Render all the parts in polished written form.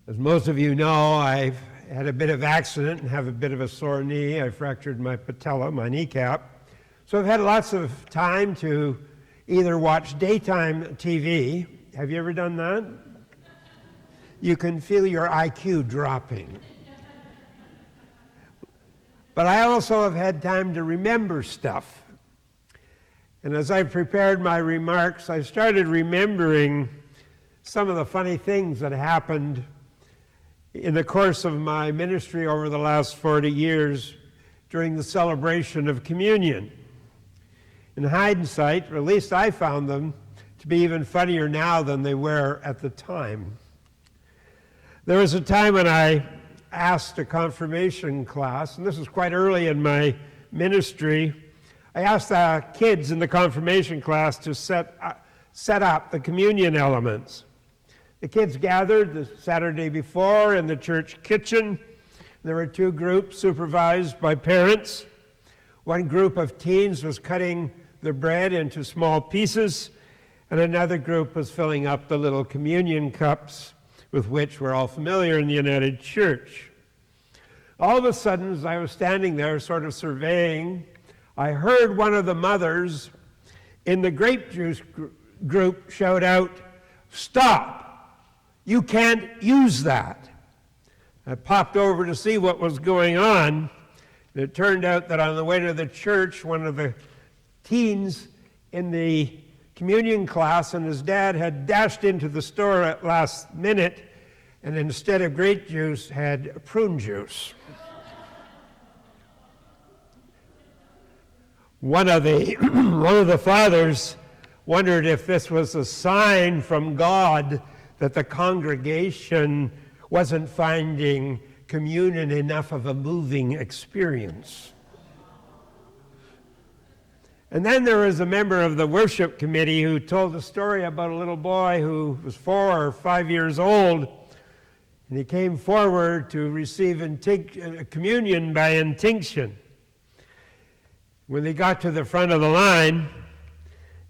As most of you know, I've had a bit of accident and have a bit of a sore knee. I fractured my patella, my kneecap. So I've had lots of time to either watch daytime TV. Have you ever done that? You can feel your IQ dropping. But I also have had time to remember stuff. And as I prepared my remarks, I started remembering some of the funny things that happened in the course of my ministry over the last 40 years during the celebration of communion. In hindsight, or at least I found them to be even funnier now than they were at the time. There was a time when I asked a confirmation class, and this was quite early in my ministry. I asked the kids in the confirmation class to set up the communion elements. The kids gathered the Saturday before in the church kitchen. There were two groups supervised by parents. One group of teens was cutting the bread into small pieces, and another group was filling up the little communion cups with which we're all familiar in the United Church. All of a sudden, as I was standing there sort of surveying, I heard one of the mothers in the grape juice group shout out, "Stop! You can't use that." I popped over to see what was going on. And it turned out that on the way to the church, one of the teens in the communion class and his dad had dashed into the store at last minute, and instead of grape juice had prune juice. One of the fathers wondered if this was a sign from God that the congregation wasn't finding communion enough of a moving experience. And then there was a member of the worship committee who told a story about a little boy who was 4 or 5 years old, and he came forward to receive communion by intinction. When they got to the front of the line,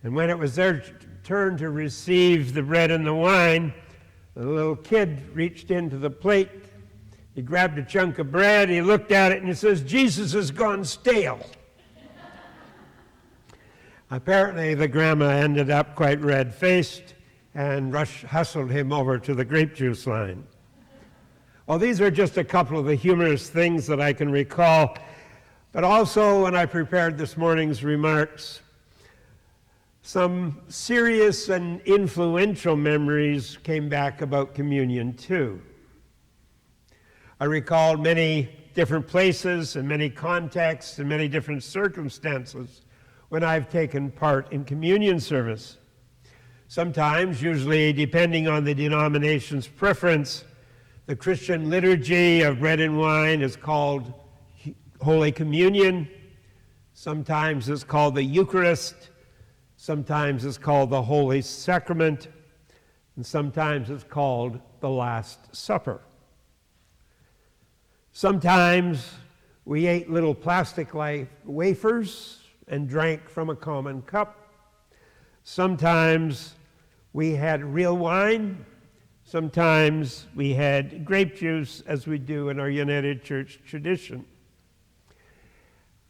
and when it was their turn to receive the bread and the wine, the little kid reached into the plate. He grabbed a chunk of bread, he looked at it, and he says, "Jesus has gone stale." Apparently, the grandma ended up quite red-faced and hustled him over to the grape juice line. Well, these are just a couple of the humorous things that I can recall. But also, when I prepared this morning's remarks, some serious and influential memories came back about communion too. I recalled many different places and many contexts and many different circumstances when I've taken part in communion service. Sometimes, usually depending on the denomination's preference, the Christian liturgy of bread and wine is called Holy Communion. Sometimes it's called the Eucharist. Sometimes it's called the Holy Sacrament. And sometimes it's called the Last Supper. Sometimes we ate little plastic-like wafers and drank from a common cup. Sometimes we had real wine. Sometimes we had grape juice, as we do in our United Church tradition.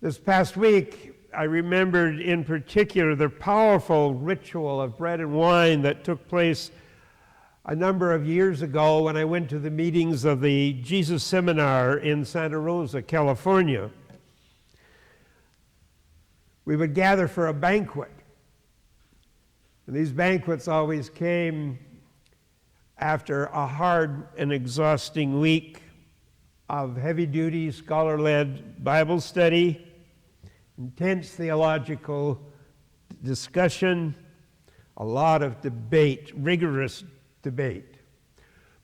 This past week, I remembered in particular the powerful ritual of bread and wine that took place a number of years ago when I went to the meetings of the Jesus Seminar in Santa Rosa, California. We would gather for a banquet. And these banquets always came after a hard and exhausting week of heavy-duty, scholar-led Bible study, intense theological discussion, a lot of debate, rigorous debate.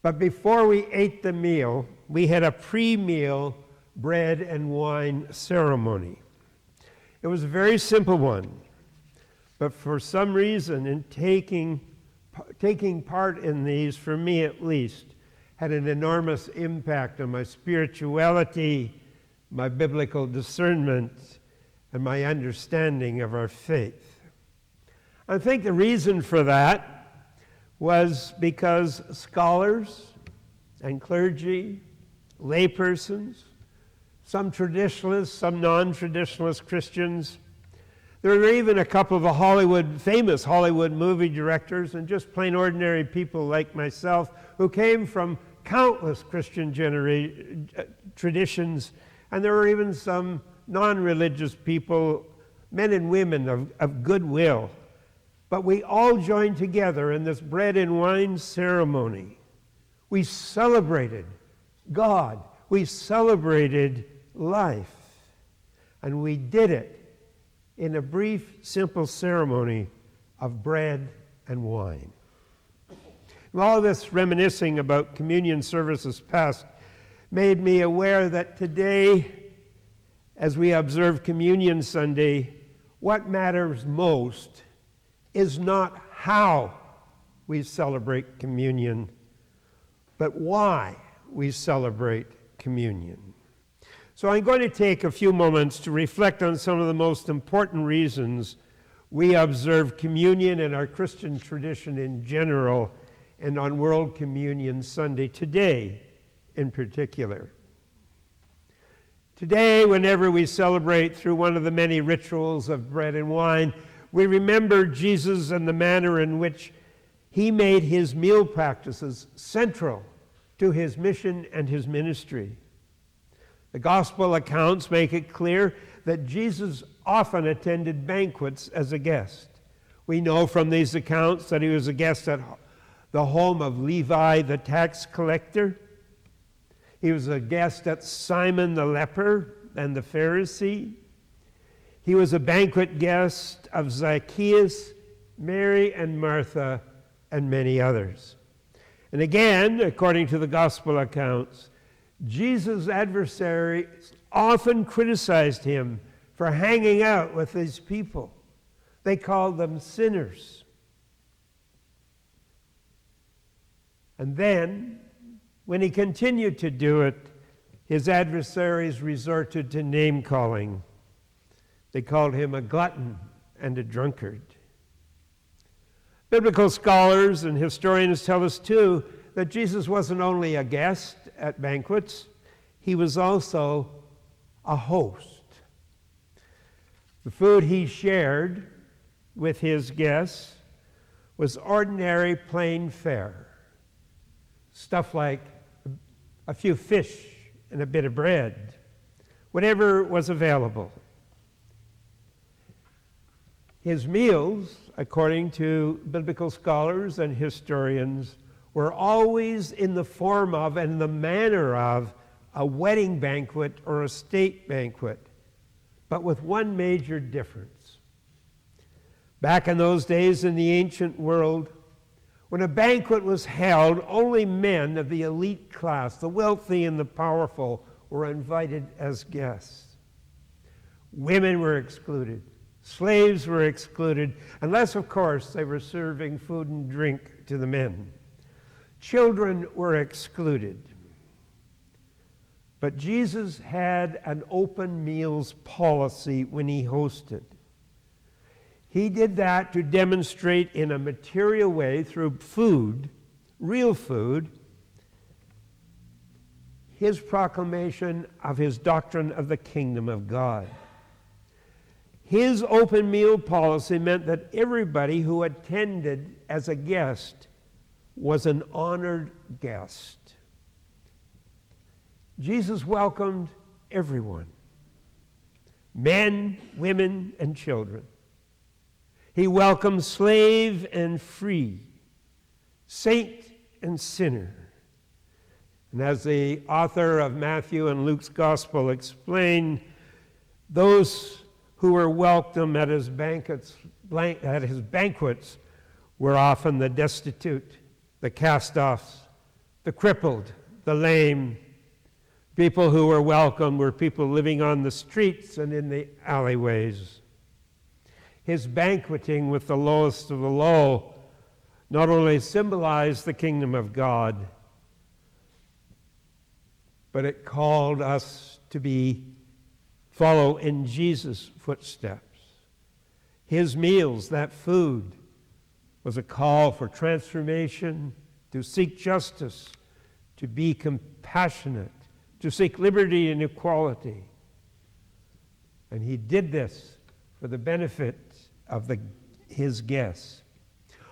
But before we ate the meal, we had a pre-meal bread and wine ceremony. It was a very simple one, but for some reason, in taking part in these, for me at least, had an enormous impact on my spirituality, my biblical discernment, and my understanding of our faith. I think the reason for that was because scholars and clergy, laypersons, some traditionalists, some non-traditionalist Christians. There were even a couple of famous Hollywood movie directors and just plain ordinary people like myself who came from countless Christian traditions, and there were even some non-religious people, men and women of goodwill. But we all joined together in this bread and wine ceremony. We celebrated God. We celebrated life. And we did it in a brief, simple ceremony of bread and wine. And all this reminiscing about communion services past made me aware that today, as we observe Communion Sunday, what matters most is not how we celebrate communion, but why we celebrate communion. So I'm going to take a few moments to reflect on some of the most important reasons we observe communion in our Christian tradition in general and on World Communion Sunday today in particular. Today, whenever we celebrate through one of the many rituals of bread and wine, we remember Jesus and the manner in which he made his meal practices central to his mission and his ministry. The gospel accounts make it clear that Jesus often attended banquets as a guest. We know from these accounts that he was a guest at the home of Levi the tax collector. He was a guest at Simon the leper and the Pharisee. He was a banquet guest of Zacchaeus, Mary and Martha, and many others. And again, according to the gospel accounts, Jesus' adversaries often criticized him for hanging out with these people. They called them sinners. And then, when he continued to do it, his adversaries resorted to name-calling. They called him a glutton and a drunkard. Biblical scholars and historians tell us, too, that Jesus wasn't only a guest at banquets, he was also a host. The food he shared with his guests was ordinary plain fare. Stuff like a few fish and a bit of bread, whatever was available. His meals, according to biblical scholars and historians, were always in the form of and the manner of a wedding banquet or a state banquet, but with one major difference. Back in those days in the ancient world, when a banquet was held, only men of the elite class, the wealthy and the powerful, were invited as guests. Women were excluded. Slaves were excluded, unless, of course, they were serving food and drink to the men. Children were excluded. But Jesus had an open meals policy when he hosted. He did that to demonstrate in a material way through food, real food, his proclamation of his doctrine of the kingdom of God. His open meal policy meant that everybody who attended as a guest was an honored guest. Jesus welcomed everyone, men, women, and children. He welcomed slave and free, saint and sinner. And as the author of Matthew and Luke's gospel explained, those who were welcome at his banquets were often the destitute, the cast-offs, the crippled, the lame. People who were welcome were people living on the streets and in the alleyways. His banqueting with the lowest of the low not only symbolized the kingdom of God, but it called us to follow in Jesus' footsteps. His meals, that food, was a call for transformation, to seek justice, to be compassionate, to seek liberty and equality. And he did this for the benefit of his guests.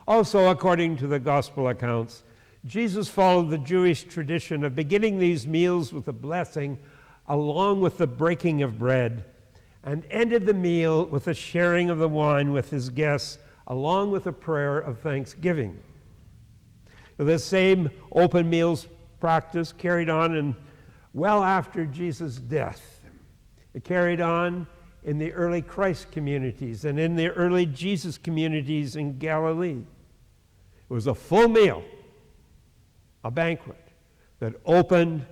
Also, according to the gospel accounts, Jesus followed the Jewish tradition of beginning these meals with a blessing along with the breaking of bread, and ended the meal with a sharing of the wine with his guests along with a prayer of thanksgiving. This same open meals practice carried on well after Jesus' death. It carried on in the early Christ communities and in the early Jesus communities in Galilee. It was a full meal, a banquet that opened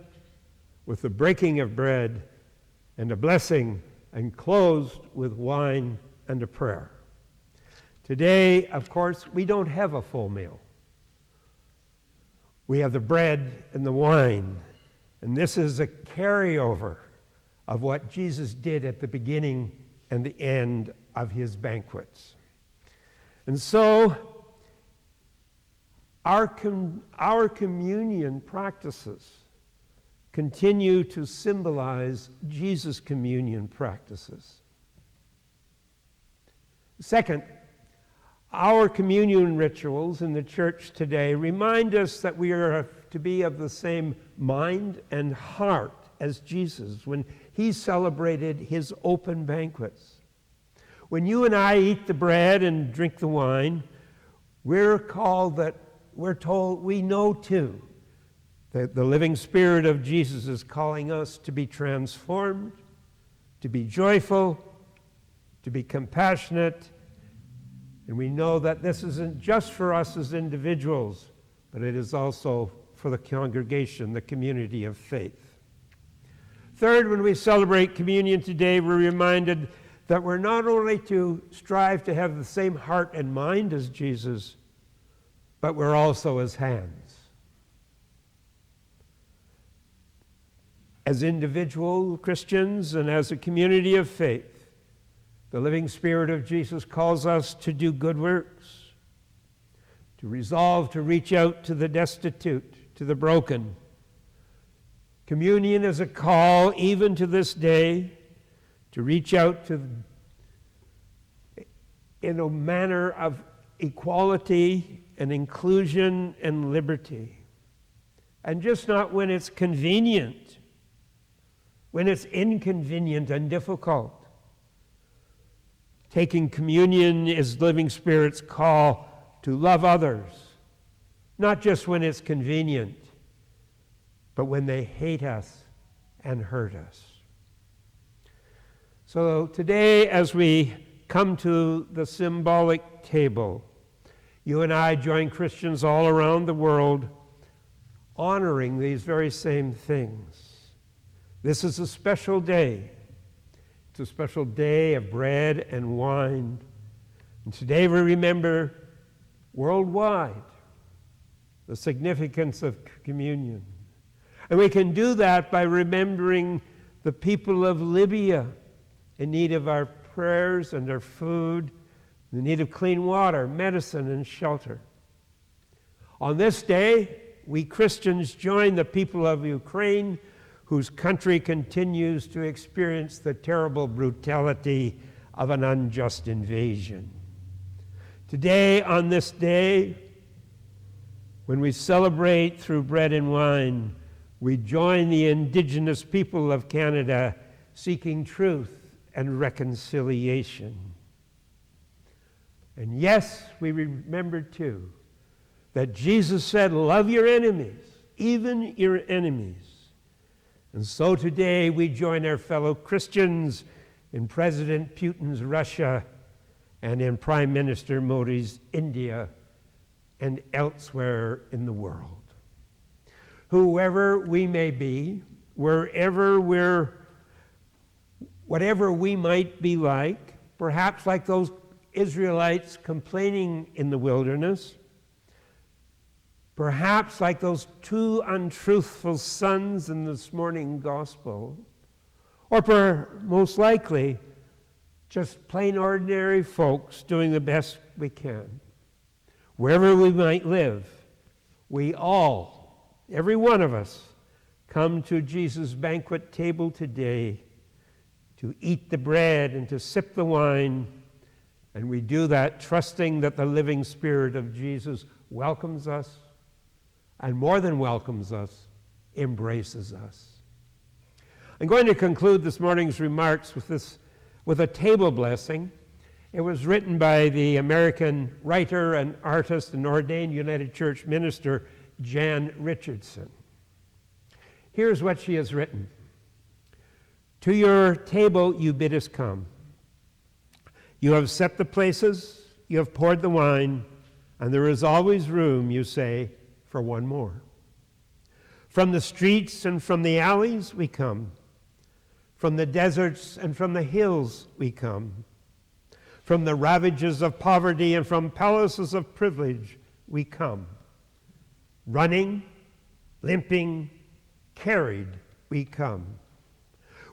with the breaking of bread and a blessing and closed with wine and a prayer. Today, of course, we don't have a full meal. We have the bread and the wine, and this is a carryover of what Jesus did at the beginning and the end of his banquets. And so, our communion practices continue to symbolize Jesus' communion practices. Second, our communion rituals in the church today remind us that we are to be of the same mind and heart as Jesus when he celebrated his open banquets. When you and I eat the bread and drink the wine, we're told we know too that the living Spirit of Jesus is calling us to be transformed, to be joyful, to be compassionate. And we know that this isn't just for us as individuals, but it is also for the congregation, the community of faith. Third, when we celebrate communion today, we're reminded that we're not only to strive to have the same heart and mind as Jesus, but we're also his hands. As individual Christians and as a community of faith, the living Spirit of Jesus calls us to do good works, to resolve to reach out to the destitute, to the broken. Communion is a call, even to this day, to reach out in a manner of equality and inclusion and liberty. And just not when it's convenient, when it's inconvenient and difficult. Taking communion is Living Spirit's call to love others, not just when it's convenient, but when they hate us and hurt us. So today, as we come to the symbolic table, you and I join Christians all around the world honoring these very same things. This is a special day. It's a special day of bread and wine. And today we remember worldwide the significance of communion. And we can do that by remembering the people of Libya in need of our prayers and our food, in need of clean water, medicine, and shelter. On this day, we Christians join the people of Ukraine, whose country continues to experience the terrible brutality of an unjust invasion. Today, on this day, when we celebrate through bread and wine, we join the Indigenous people of Canada seeking truth and reconciliation. And yes, we remember too that Jesus said, love your enemies, even your enemies. And so today we join our fellow Christians in President Putin's Russia and in Prime Minister Modi's India and elsewhere in the world. Whoever we may be, whatever we might be like, perhaps like those Israelites complaining in the wilderness, perhaps like those two untruthful sons in this morning gospel, or most likely just plain ordinary folks doing the best we can. Wherever we might live, we all every one of us, come to Jesus' banquet table today to eat the bread and to sip the wine. And we do that trusting that the living Spirit of Jesus welcomes us, and more than welcomes us, embraces us. I'm going to conclude this morning's remarks with a table blessing. It was written by the American writer and artist and ordained United Church minister, Jan Richardson. Here's what she has written. To your table you bid us come. You have set the places, you have poured the wine, and there is always room, you say, for one more. From the streets and from the alleys we come. From the deserts and from the hills we come. From the ravages of poverty and from palaces of privilege we come. Running, limping, carried we come.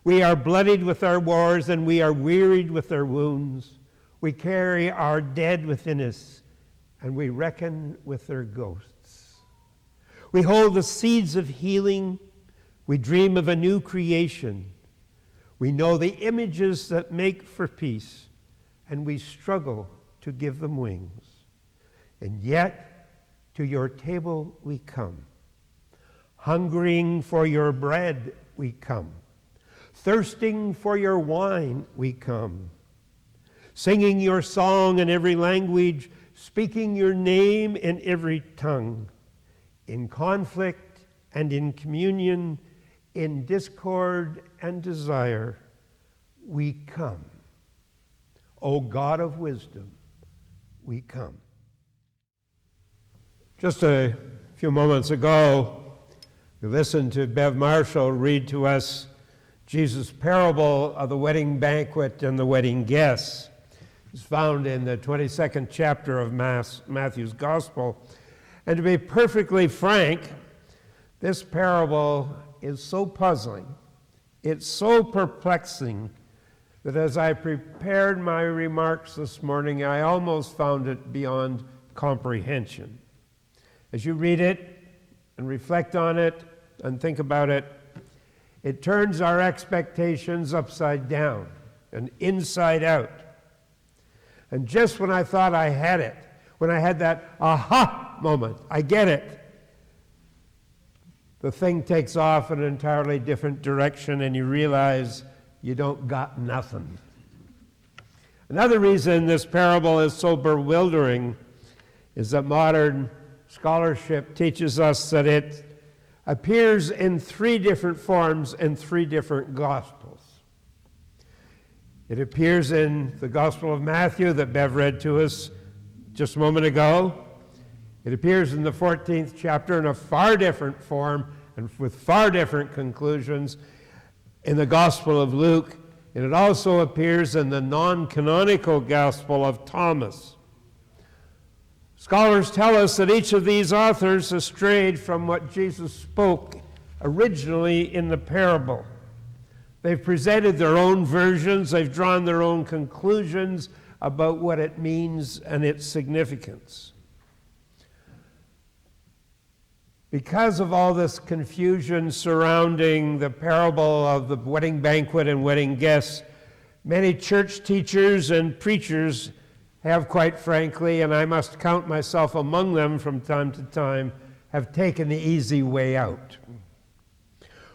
We are bloodied with our wars and we are wearied with our wounds. We carry our dead within us and we reckon with their ghosts. We hold the seeds of healing. We dream of a new creation. We know the images that make for peace, and we struggle to give them wings. And yet, to your table we come. Hungering for your bread we come. Thirsting for your wine we come. Singing your song in every language, speaking your name in every tongue. In conflict and in communion, in discord and desire, we come. O God of wisdom, we come. Just a few moments ago, we listened to Bev Marshall read to us Jesus' parable of the wedding banquet and the wedding guests. It's found in the 22nd chapter of Matthew's Gospel. And to be perfectly frank, this parable is so puzzling, it's so perplexing, that as I prepared my remarks this morning, I almost found it beyond comprehension. As you read it and reflect on it and think about it, it turns our expectations upside down and inside out. And just when I thought I had it, when I had that aha moment, I get it, the thing takes off in an entirely different direction and you realize you don't got nothing. Another reason this parable is so bewildering is that modern scholarship teaches us that it appears in three different forms in three different Gospels. It appears in the Gospel of Matthew that Bev read to us just a moment ago. It appears in the 14th chapter in a far different form and with far different conclusions in the Gospel of Luke, and it also appears in the non-canonical Gospel of Thomas. Scholars tell us that each of these authors has strayed from what Jesus spoke originally in the parable. They've presented their own versions, they've drawn their own conclusions about what it means and its significance. Because of all this confusion surrounding the parable of the wedding banquet and wedding guests, many church teachers and preachers have, quite frankly, and I must count myself among them from time to time, have taken the easy way out.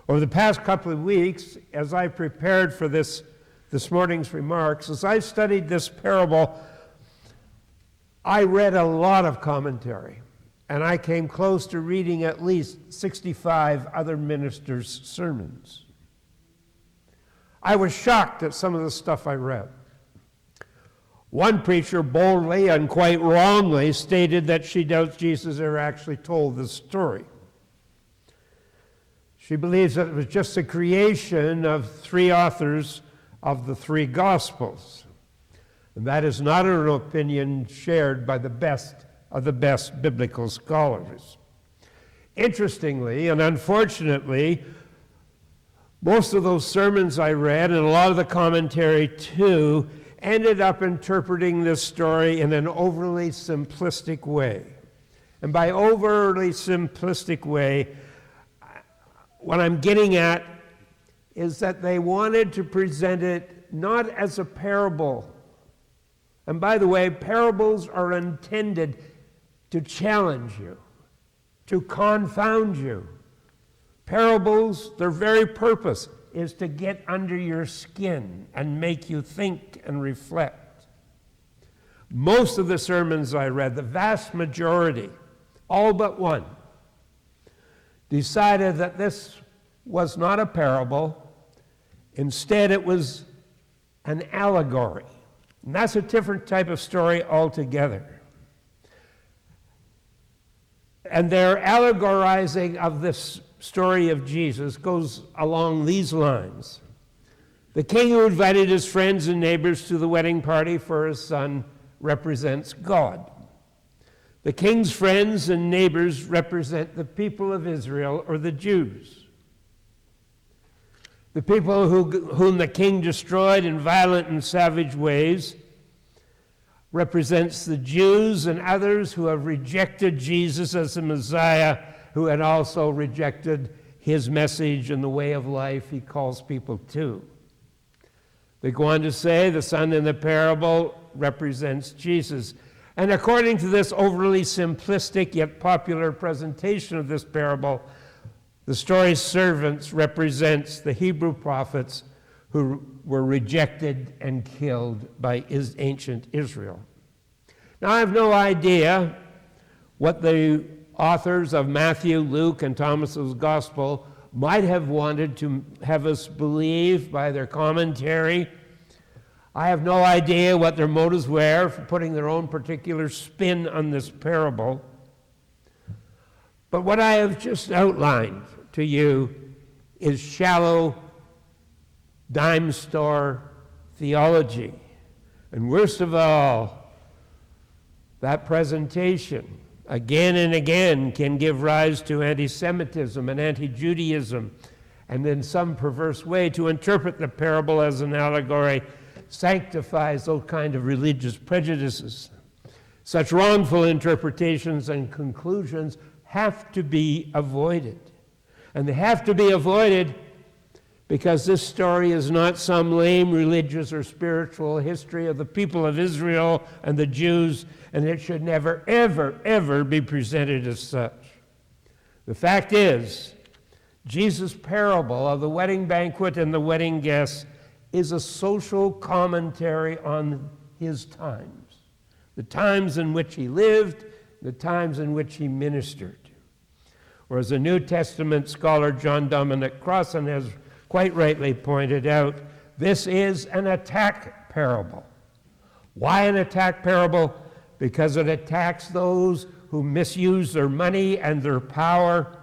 Over the past couple of weeks, as I prepared for this morning's remarks, as I studied this parable, I read a lot of commentary. And I came close to reading at least 65 other ministers' sermons. I was shocked at some of the stuff I read. One preacher boldly and quite wrongly stated that she doubts Jesus ever actually told this story. She believes that it was just a creation of three authors of the three Gospels. And that is not an opinion shared by the best of the best biblical scholars. Interestingly and unfortunately, most of those sermons I read, and a lot of the commentary too, ended up interpreting this story in an overly simplistic way. And by overly simplistic way, what I'm getting at is that they wanted to present it not as a parable. And by the way, parables are intended to challenge you, to confound you. Parables, their very purpose is to get under your skin and make you think and reflect. Most of the sermons I read, the vast majority, all but one, decided that this was not a parable. Instead, it was an allegory. And that's a different type of story altogether. And their allegorizing of this story of Jesus goes along these lines. The king who invited his friends and neighbors to the wedding party for his son represents God. The king's friends and neighbors represent the people of Israel, or the Jews. The people whom the king destroyed in violent and savage ways represents the Jews and others who have rejected Jesus as the Messiah, who had also rejected his message and the way of life he calls people to. They go on to say the son in the parable represents Jesus. And according to this overly simplistic yet popular presentation of this parable, the story's servants represents the Hebrew prophets who were rejected and killed by ancient Israel. Now, I have no idea what the authors of Matthew, Luke, and Thomas's Gospel might have wanted to have us believe by their commentary. I have no idea what their motives were for putting their own particular spin on this parable. But what I have just outlined to you is shallow dime store theology. And worst of all, that presentation again and again can give rise to anti-Semitism and anti-Judaism, and in some perverse way to interpret the parable as an allegory sanctifies those kind of religious prejudices. Such wrongful interpretations and conclusions have to be avoided. And they have to be avoided because this story is not some lame religious or spiritual history of the people of Israel and the Jews, and it should never, ever, ever be presented as such. The fact is, Jesus' parable of the wedding banquet and the wedding guests is a social commentary on his times, the times in which he lived, the times in which he ministered. Or as the New Testament scholar John Dominic Crossan has quite rightly pointed out, this is an attack parable. Why an attack parable? Because it attacks those who misuse their money and their power,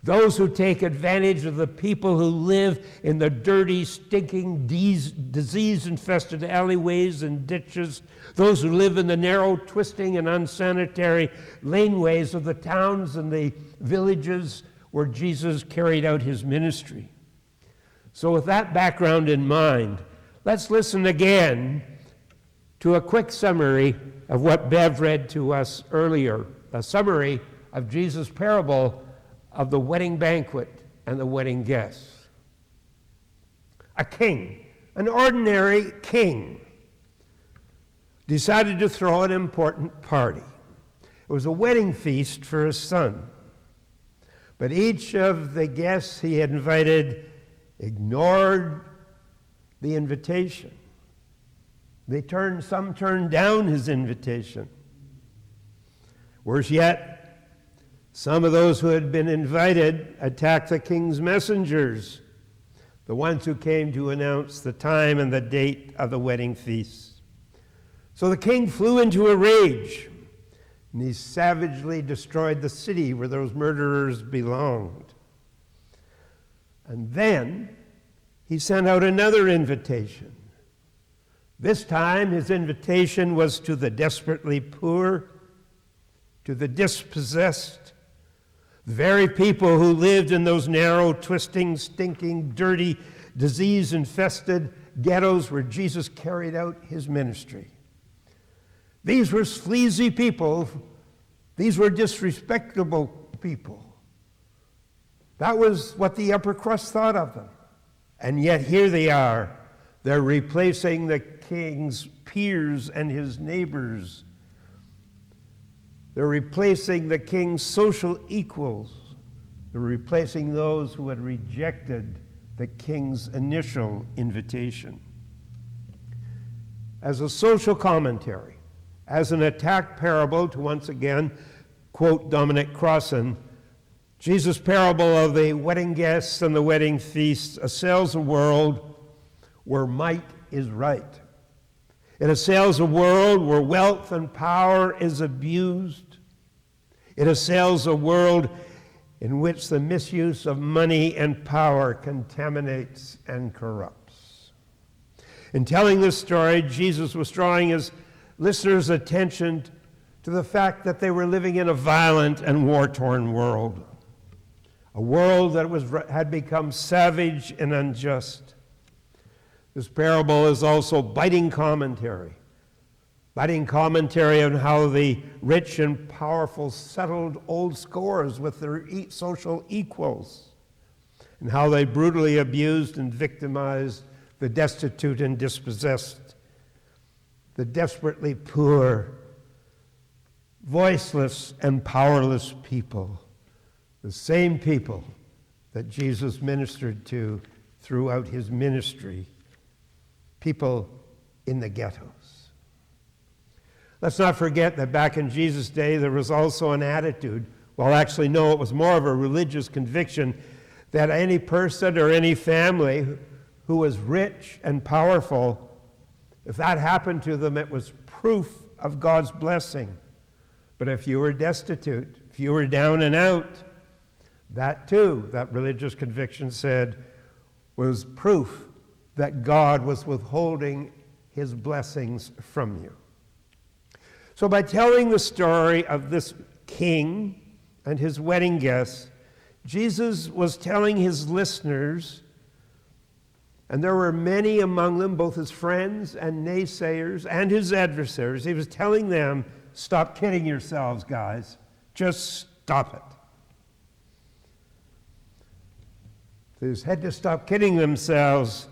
those who take advantage of the people who live in the dirty, stinking, disease-infested alleyways and ditches, those who live in the narrow, twisting, and unsanitary laneways of the towns and the villages where Jesus carried out his ministry. So with that background in mind, let's listen again to a quick summary of what Bev read to us earlier, a summary of Jesus' parable of the wedding banquet and the wedding guests. A king, an ordinary king, decided to throw an important party. It was a wedding feast for his son. But each of the guests he had invited ignored the invitation. Some turned down his invitation. Worse yet, some of those who had been invited attacked the king's messengers, the ones who came to announce the time and the date of the wedding feast. So the king flew into a rage, and he savagely destroyed the city where those murderers belonged. And then he sent out another invitation. This time his invitation was to the desperately poor, to the dispossessed, the very people who lived in those narrow, twisting, stinking, dirty, disease-infested ghettos where Jesus carried out his ministry. These were sleazy people. These were disrespectable people. That was what the upper crust thought of them. And yet here they are. They're replacing the king's peers and his neighbors. They're replacing the king's social equals. They're replacing those who had rejected the king's initial invitation. As a social commentary, as an attack parable, to once again quote Dominic Crossan, Jesus' parable of the wedding guests and the wedding feast assails a world where might is right. It assails a world where wealth and power is abused. It assails a world in which the misuse of money and power contaminates and corrupts. In telling this story, Jesus was drawing his listeners' attention to the fact that they were living in a violent and war-torn world, a world that had become savage and unjust. This parable is also biting commentary on how the rich and powerful settled old scores with their social equals, and how they brutally abused and victimized the destitute and dispossessed, the desperately poor, voiceless and powerless people, the same people that Jesus ministered to throughout his ministry, people in the ghettos. Let's not forget that back in Jesus' day, there was also an attitude, well, actually, no, it was more of a religious conviction, that any person or any family who was rich and powerful, if that happened to them, it was proof of God's blessing. But if you were destitute, if you were down and out, that too, that religious conviction said, was proof that God was withholding his blessings from you. So by telling the story of this king and his wedding guests, Jesus was telling his listeners, and there were many among them, both his friends and naysayers and his adversaries, he was telling them, stop kidding yourselves, guys. Just stop it. They had to stop kidding themselves,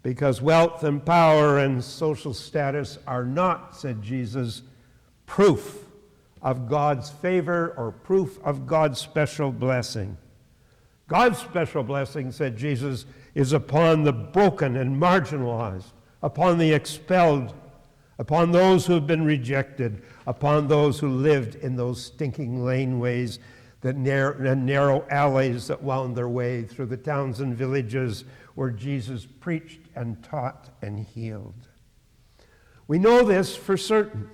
because wealth and power and social status are not, said Jesus, proof of God's favor or proof of God's special blessing. God's special blessing, said Jesus, is upon the broken and marginalized, upon the expelled, upon those who have been rejected, upon those who lived in those stinking laneways, the narrow alleys that wound their way through the towns and villages where Jesus preached and taught and healed. We know this for certain.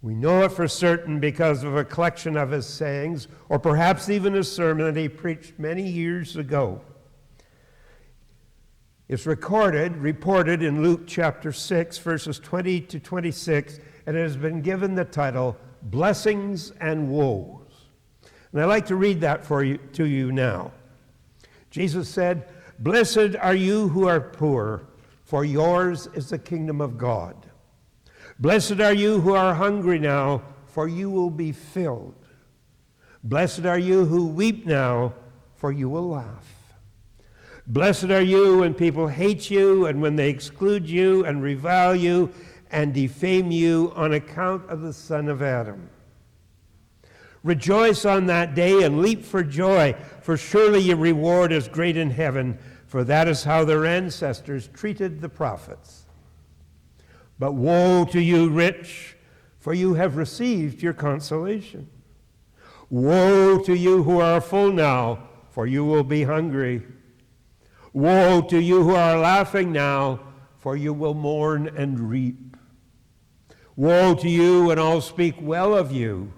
We know it for certain because of a collection of his sayings, or perhaps even a sermon that he preached many years ago. It's reported in Luke chapter 6, verses 20 to 26, and it has been given the title, Blessings and Woes. And I'd like to read that to you now. Jesus said, "Blessed are you who are poor, for yours is the kingdom of God. Blessed are you who are hungry now, for you will be filled. Blessed are you who weep now, for you will laugh. Blessed are you when people hate you and when they exclude you and revile you and defame you on account of the Son of Adam. Rejoice on that day and leap for joy, for surely your reward is great in heaven, for that is how their ancestors treated the prophets. But woe to you, rich, for you have received your consolation. Woe to you who are full now, for you will be hungry. Woe to you who are laughing now, for you will mourn and reap. Woe to you when all speak well of you,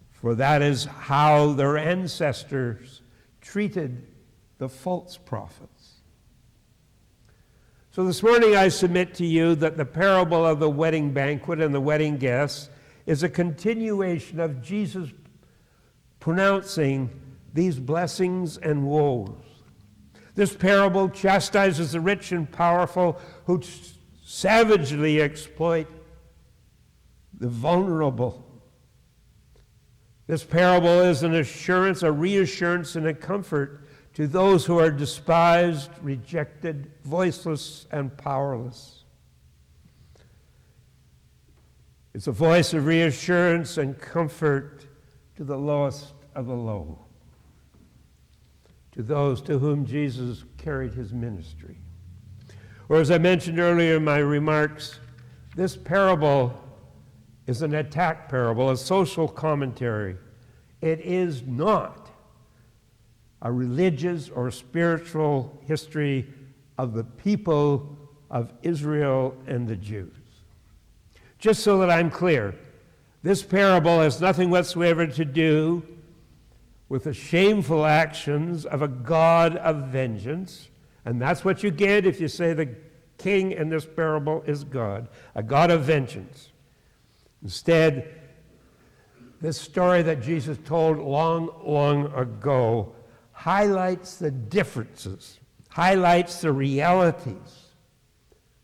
for that is how their ancestors treated the false prophets." So this morning I submit to you that the parable of the wedding banquet and the wedding guests is a continuation of Jesus pronouncing these blessings and woes. This parable chastises the rich and powerful who savagely exploit the vulnerable, This parable is an assurance, a reassurance, and a comfort to those who are despised, rejected, voiceless, and powerless. It's a voice of reassurance and comfort to the lowest of the low, to those to whom Jesus carried his ministry. Or as I mentioned earlier in my remarks, this parable is an attack parable, a social commentary. It is not a religious or spiritual history of the people of Israel and the Jews. Just so that I'm clear, this parable has nothing whatsoever to do with the shameful actions of a God of vengeance, and that's what you get if you say the king in this parable is God, a God of vengeance. Instead, this story that Jesus told long, long ago highlights the differences, highlights the realities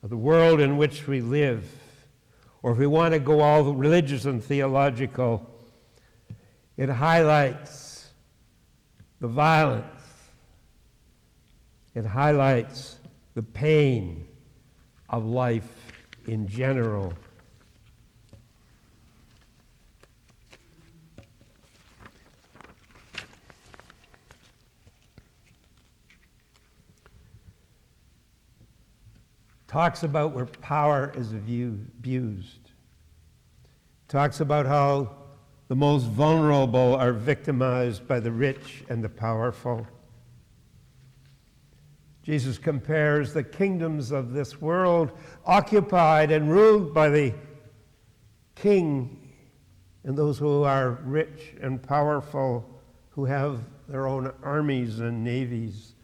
of the world in which we live. Or if we want to go all religious and theological, it highlights the violence. It highlights the pain of life in general. Talks about where power is abused. Talks about how the most vulnerable are victimized by the rich and the powerful. Jesus compares the kingdoms of this world occupied and ruled by the king and those who are rich and powerful, who have their own armies and navies.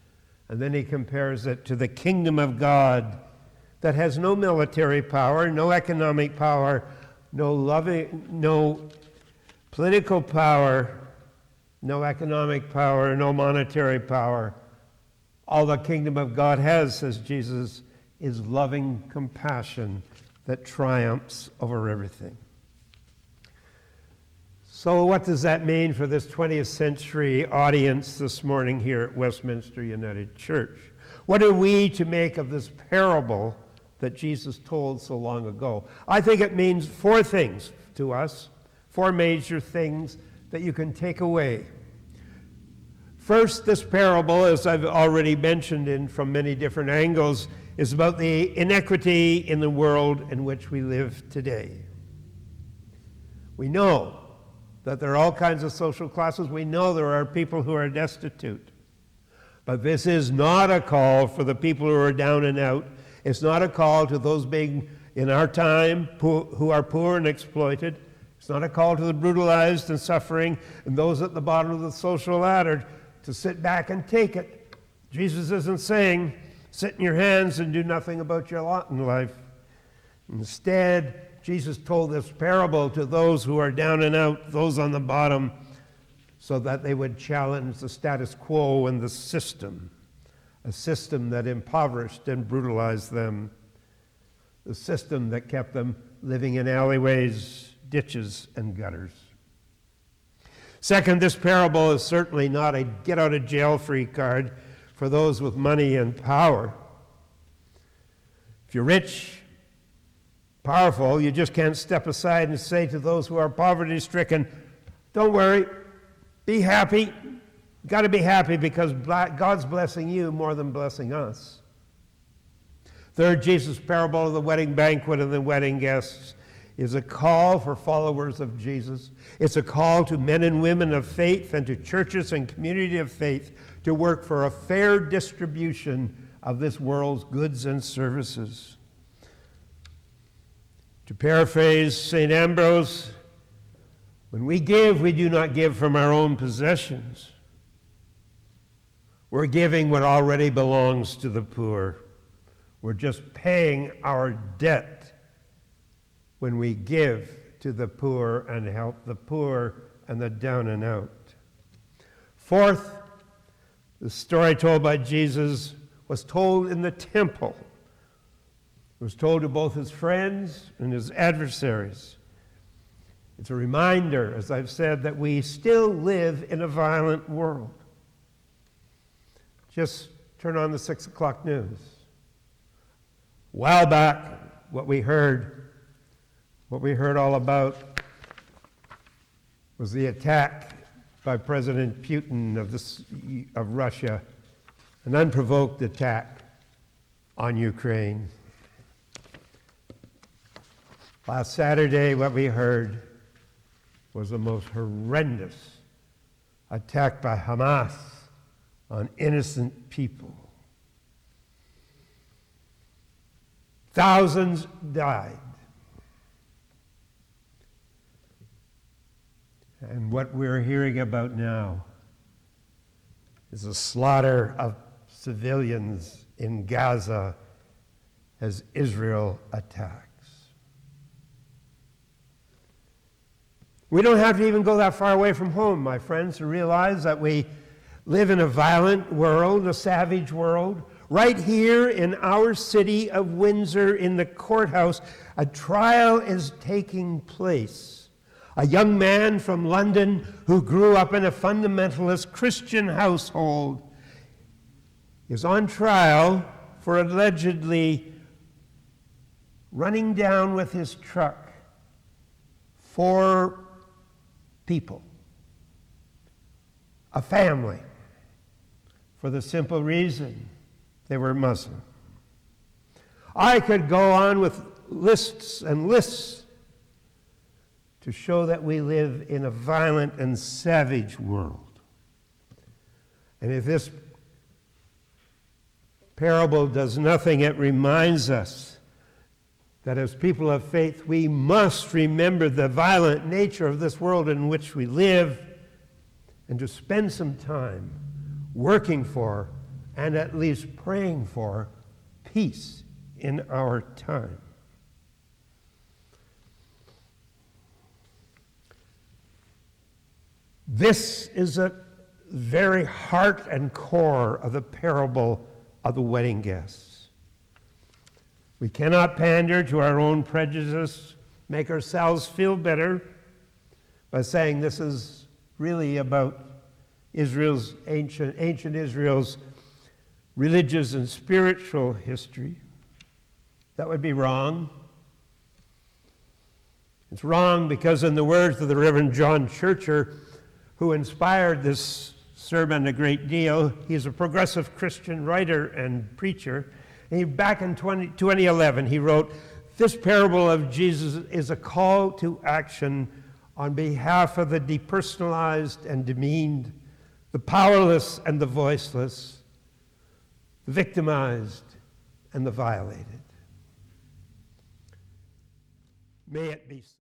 And then he compares it to the kingdom of God that has no military power, no economic power, no political power, no economic power, no monetary power. All the kingdom of God has, says Jesus, is loving compassion that triumphs over everything. So what does that mean for this 20th century audience this morning here at Westminster United Church? What are we to make of this parable that Jesus told so long ago? I think it means four things to us, four major things that you can take away. First, this parable, as I've already mentioned from many different angles, is about the inequity in the world in which we live today. We know that there are all kinds of social classes. We know there are people who are destitute. But this is not a call for the people who are down and out. It's not a call to those being, in our time, who are poor and exploited. It's not a call to the brutalized and suffering and those at the bottom of the social ladder to sit back and take it. Jesus isn't saying, sit in your hands and do nothing about your lot in life. Instead, Jesus told this parable to those who are down and out, those on the bottom, so that they would challenge the status quo and the system. A system that impoverished and brutalized them, the system that kept them living in alleyways, ditches, and gutters. Second, this parable is certainly not a get-out-of-jail-free card for those with money and power. If you're rich, powerful, you just can't step aside and say to those who are poverty-stricken, don't worry, be happy. You've got to be happy because God's blessing you more than blessing us. Third, Jesus' parable of the wedding banquet and the wedding guests is a call for followers of Jesus. It's a call to men and women of faith and to churches and community of faith to work for a fair distribution of this world's goods and services. To paraphrase St. Ambrose, when we give, we do not give from our own possessions. We're giving what already belongs to the poor. We're just paying our debt when we give to the poor and help the poor and the down and out. Fourth, the story told by Jesus was told in the temple. It was told to both his friends and his adversaries. It's a reminder, as I've said, that we still live in a violent world. Just turn on the 6 o'clock news. A while back, what we heard all about was the attack by President Putin of Russia, an unprovoked attack on Ukraine. Last Saturday, what we heard was the most horrendous attack by Hamas on innocent people. Thousands died. And what we're hearing about now is the slaughter of civilians in Gaza as Israel attacks. We don't have to even go that far away from home, my friends, to realize that we live in a violent world, a savage world. Right here in our city of Windsor, in the courthouse, a trial is taking place. A young man from London who grew up in a fundamentalist Christian household is on trial for allegedly running down with his truck 4 people, a family, for the simple reason they were Muslim. I could go on with lists and lists to show that we live in a violent and savage world. And if this parable does nothing, it reminds us that as people of faith, we must remember the violent nature of this world in which we live and to spend some time working for and at least praying for peace in our time. This is the very heart and core of the parable of the wedding guests. We cannot pander to our own prejudice, make ourselves feel better by saying this is really about Israel's ancient Israel's religious and spiritual history. That would be wrong. It's wrong because, in the words of the Reverend John Churcher, who inspired this sermon a great deal, he's a progressive Christian writer and preacher. And back in 2011, he wrote, "This parable of Jesus is a call to action on behalf of the depersonalized and demeaned, the powerless and the voiceless, the victimized and the violated." May it be so.